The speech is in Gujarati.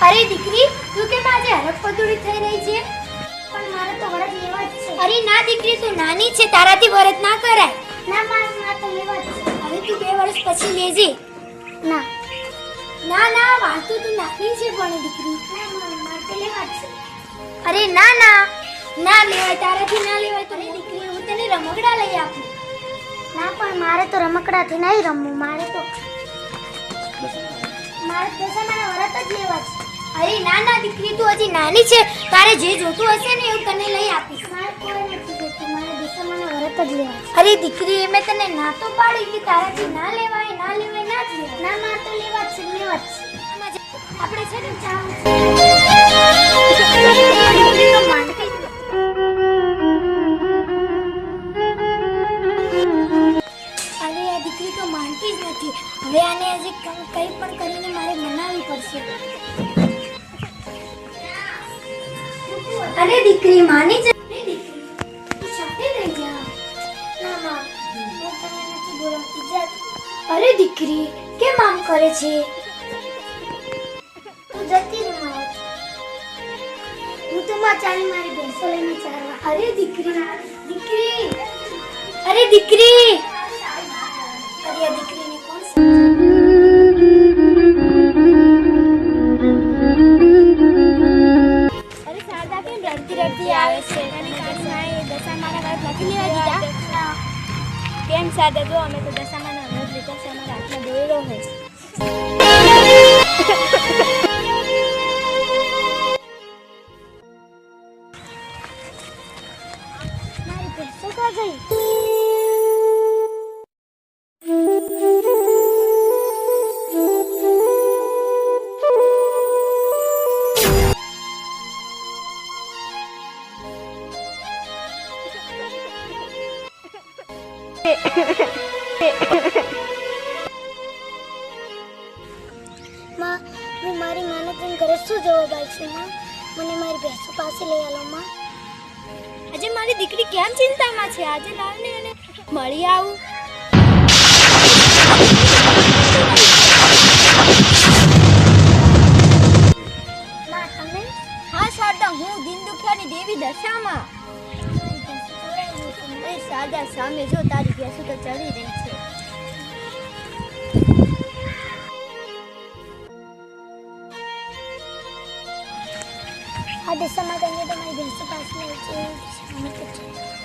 અરે દીકરી, તું કેમ આજે હરખ-પદુડી થઈ રહી છે? પણ મારે તો વરત લેવા જ છે. અરે ના દીકરી, તું નાની છે, તારાથી વરત ના કરાય. ના મારે તો લેવા જ છે. હવે તું 2 વર્ષ પછી લેજે. ના ના ના, વાંચતો તું નાની છે પણ દીકરી. મારે તો લેવા જ છે. અરે ના ના, ના લેવાય, તારાથી ના લેવાય. તો દીકરી, હું તને રમકડા લઈ આપું. ના પણ મારે તો રમકડાથી નહીં રમવું. મારે દશામાના વરત જ લેવા છે. અરે ના ના દીકરી, તું હજી નાની છે, તારે જે જોતું હશે ને એવું તને લઈ આપીશ. મારે કોઈ નથી જોતું. મારે દશામાના વરત જ લેવા છે. અરે દીકરી, મેં તને ના તો પાડી કે તારાથી ના લેવાય, ના લેવાય, ના જ લેવાય. ના મારે તો લેવા જ છે, લેવા જ છે. આપણે છે ને ચા અરે આ દીકરી તો માનતી જ નથી. હવે આને હજી કંઈ પણ કરીને મારે મનાવવી પડશે. અરે દીકરી, માની જા. તું શાંતિ થઈ જા. ના માં, હું તમને નથી બોલાવતી. જા તું. અરે દીકરી, કેમ આમ કરે છે? તું જતી રહે માં. હું તો માં ચાલી મારી ભેંસો લઈને ચારવા. અરે દીકરી, દીકરી, અરે દીકરી. અરે આ દીકરીને કોણ અરે શારદા કેમ રડતી રડતી આવે છે? તને કાલના દશામાના વ્રત નથી લેવા દીધા? કેમ શારદા, જો અમે તો દશામાના વ્રત લીધા છે, અમારા હાથમાં દોયડો હોય. મારી ભેંસો ક્યાં ગઈ? માં, હું મારી મહેનતને ઘરે શું જવાબ આપીશું માં? મને મારી ભેંસો પાસે લઈ આલો માં. આજે મારી દીકરી કેમ ચિંતામાં છે? આજે લાવને અને મળી આવું. માં તમે? હા શારદા, હું દિન દુખિયાની દેવી દશામાં. અરે શારદા, સામે જો તારી ભેંસો તો ચડી રહી છે. આ દશામાં તમે તમારી ભેંસો પાસે લઈ જઈ.